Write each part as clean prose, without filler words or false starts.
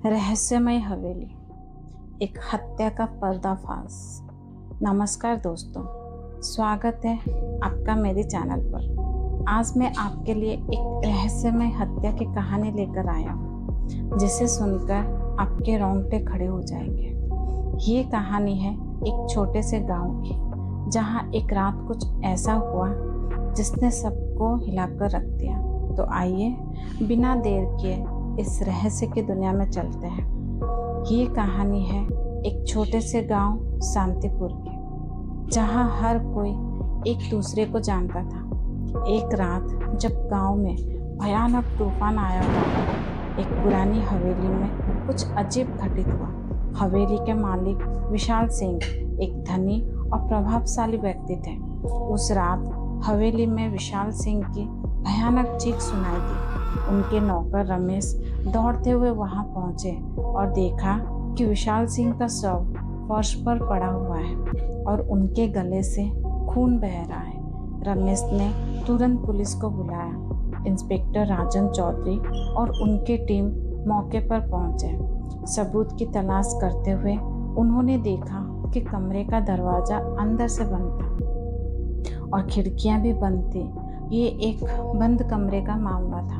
रहस्यमय हवेली, एक हत्या का पर्दाफाश। नमस्कार दोस्तों, स्वागत है आपका मेरे चैनल पर। आज मैं आपके लिए एक रहस्यमय हत्या की कहानी लेकर आया हूँ, जिसे सुनकर आपके रोंगटे खड़े हो जाएंगे। ये कहानी है एक छोटे से गांव की, जहाँ एक रात कुछ ऐसा हुआ जिसने सबको हिलाकर रख दिया। तो आइए बिना देर किए इस रहस्य की दुनिया में चलते हैं। ये कहानी है एक छोटे से गांव शांतिपुर की, जहां हर कोई एक दूसरे को जानता था। एक रात जब गांव में भयानक तूफान आया हुआ, एक पुरानी हवेली में कुछ अजीब घटित हुआ। हवेली के मालिक विशाल सिंह एक धनी और प्रभावशाली व्यक्ति थे। उस रात हवेली में विशाल सिंह की भयानक चीख सुनाई दी। उनके नौकर रमेश दौड़ते हुए वहां पहुंचे और देखा कि विशाल सिंह का शव फर्श पर पड़ा हुआ है और उनके गले से खून बह रहा है। रमेश ने तुरंत पुलिस को बुलाया। इंस्पेक्टर राजन चौधरी और उनकी टीम मौके पर पहुंचे। सबूत की तलाश करते हुए उन्होंने देखा कि कमरे का दरवाजा अंदर से बंद था और खिड़कियां भी बंद थी। ये एक बंद कमरे का मामला था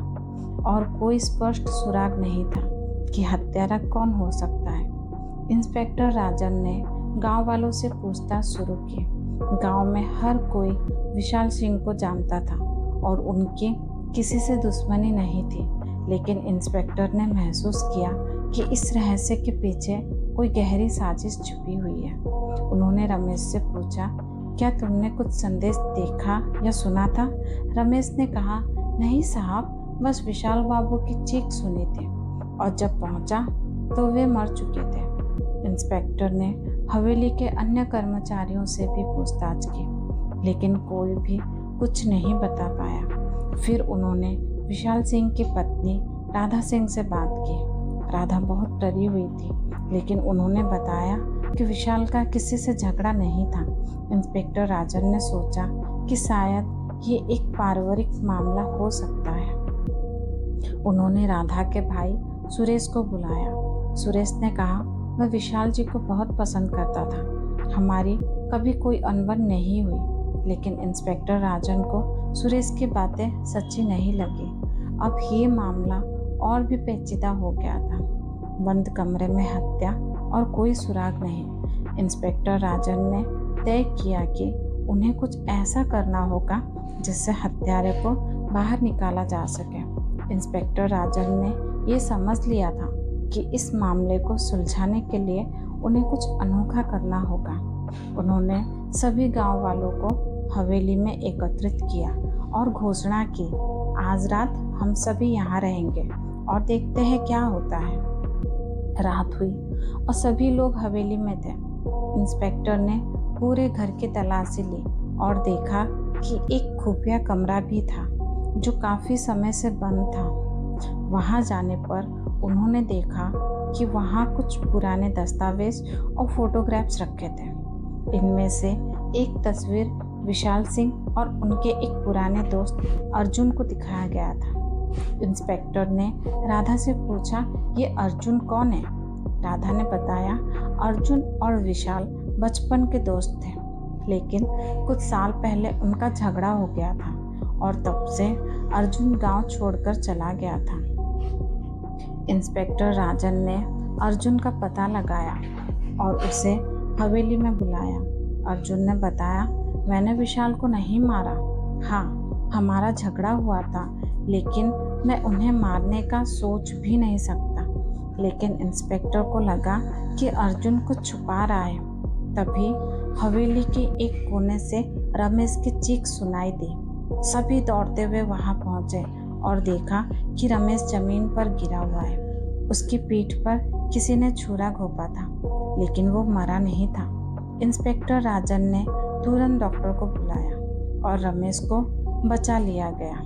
और कोई स्पष्ट सुराग नहीं था कि हत्यारा कौन हो सकता है। इंस्पेक्टर राजन ने गांव वालों से पूछताछ शुरू की। गांव में हर कोई विशाल सिंह को जानता था और उनकी किसी से दुश्मनी नहीं थी, लेकिन इंस्पेक्टर ने महसूस किया कि इस रहस्य के पीछे कोई गहरी साजिश छुपी हुई है। उन्होंने रमेश से पूछा, क्या तुमने कुछ संदेश देखा या सुना था? रमेश ने कहा, नहीं साहब, बस विशाल बाबू की चीख सुनी थी और जब पहुंचा तो वे मर चुके थे। इंस्पेक्टर ने हवेली के अन्य कर्मचारियों से भी पूछताछ की, लेकिन कोई भी कुछ नहीं बता पाया। फिर उन्होंने विशाल सिंह की पत्नी राधा सिंह से बात की। राधा बहुत डरी हुई थी, लेकिन उन्होंने बताया कि विशाल का किसी से झगड़ा नहीं था। इंस्पेक्टर राजन ने सोचा कि शायद ये एक पारिवारिक मामला हो सकता है। उन्होंने राधा के भाई सुरेश को बुलाया। सुरेश ने कहा, मैं विशाल जी को बहुत पसंद करता था, हमारी कभी कोई अनबन नहीं हुई। लेकिन इंस्पेक्टर राजन को सुरेश की बातें सच्ची नहीं लगी। अब ये मामला और भी पेचीदा हो गया था। बंद कमरे में हत्या और कोई सुराग नहीं। इंस्पेक्टर राजन ने तय किया कि उन्हें कुछ ऐसा करना होगा जिससे हत्यारे को बाहर निकाला जा सके। इंस्पेक्टर राजन ने ये समझ लिया था कि इस मामले को सुलझाने के लिए उन्हें कुछ अनोखा करना होगा। उन्होंने सभी गांव वालों को हवेली में एकत्रित किया और घोषणा की, आज रात हम सभी यहाँ रहेंगे और देखते हैं क्या होता है। रात हुई और सभी लोग हवेली में थे। इंस्पेक्टर ने पूरे घर की तलाशी ली और देखा कि एक खुफिया कमरा भी था जो काफी समय से बंद था। वहां जाने पर उन्होंने देखा कि वहां कुछ पुराने दस्तावेज और फोटोग्राफ्स रखे थे। इनमें से एक तस्वीर विशाल सिंह और उनके एक पुराने दोस्त अर्जुन को दिखाया गया था। इंस्पेक्टर ने राधा से पूछा, ये अर्जुन कौन है? राधा ने बताया, अर्जुन और विशाल बचपन के दोस्त थे, लेकिन कुछ साल पहले उनका झगड़ा हो गया था और तब से अर्जुन गांव छोड़कर चला गया था। इंस्पेक्टर राजन ने अर्जुन का पता लगाया और उसे हवेली में बुलाया। अर्जुन ने बताया, मैंने विशाल को नहीं मारा। हाँ, हमारा झगड़ा हुआ था, लेकिन मैं उन्हें मारने का सोच भी नहीं सकता। लेकिन इंस्पेक्टर को लगा कि अर्जुन कुछ छुपा रहा है। तभी हवेली के एक कोने से रमेश की चीख सुनाई दी। सभी दौड़ते हुए वहां पहुंचे और देखा कि रमेश जमीन पर गिरा हुआ है। उसकी पीठ पर किसी ने छुरा घोंपा था, लेकिन वो मरा नहीं था। इंस्पेक्टर राजन ने तुरंत डॉक्टर को बुलाया और रमेश को बचा लिया गया।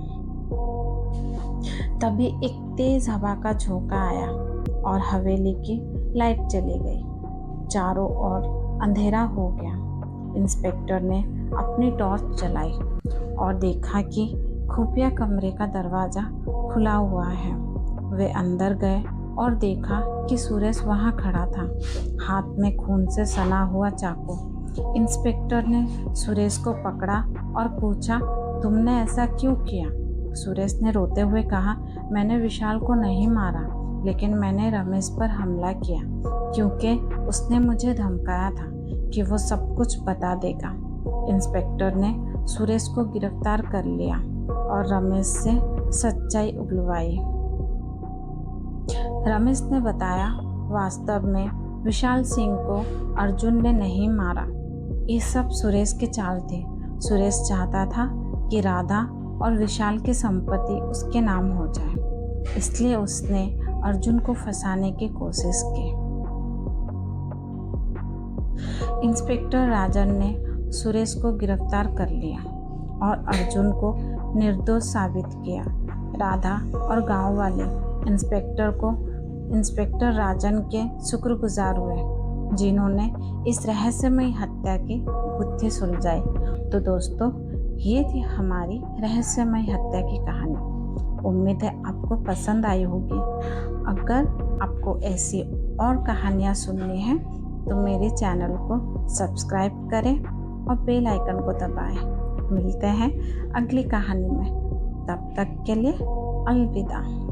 तभी एक तेज हवा का झोंका आया और हवेली की लाइट चली गई। चारों ओर अंधेरा हो गया। इंस्पेक्टर ने अपनी टॉर्च जलाई और देखा कि खुफिया कमरे का दरवाजा खुला हुआ है। वे अंदर गए और देखा कि सुरेश वहां खड़ा था, हाथ में खून से सना हुआ चाकू। इंस्पेक्टर ने सुरेश को पकड़ा और पूछा, तुमने ऐसा क्यों किया? सुरेश ने रोते हुए कहा, मैंने विशाल को नहीं मारा, लेकिन मैंने रमेश पर हमला किया क्योंकि उसने मुझे धमकाया था कि वो सब कुछ बता देगा। इंस्पेक्टर ने सुरेश को गिरफ्तार कर लिया और रमेश से सच्चाई उगलवाई। रमेश ने बताया, वास्तव में विशाल सिंह को अर्जुन ने नहीं मारा। ये सब सुरेश की चाल थी। सुरेश चाहता था कि राधा और विशाल की संपत्ति उसके नाम हो जाए, इसलिए उसने अर्जुन को फंसाने की कोशिश की। इंस्पेक्टर राजन ने सुरेश को गिरफ्तार कर लिया और अर्जुन को निर्दोष साबित किया। राधा और गांव वाले इंस्पेक्टर राजन के शुक्रगुजार हुए, जिन्होंने इस रहस्यमयी हत्या की गुत्थी सुलझाई। तो दोस्तों, ये थी हमारी रहस्यमयी हत्या की कहानी। उम्मीद है आपको पसंद आई होगी। अगर आपको ऐसी और कहानियाँ सुननी है तो मेरे चैनल को सब्सक्राइब करें और बेल आइकन को दबाएं। मिलते हैं अगली कहानी में, तब तक के लिए अलविदा।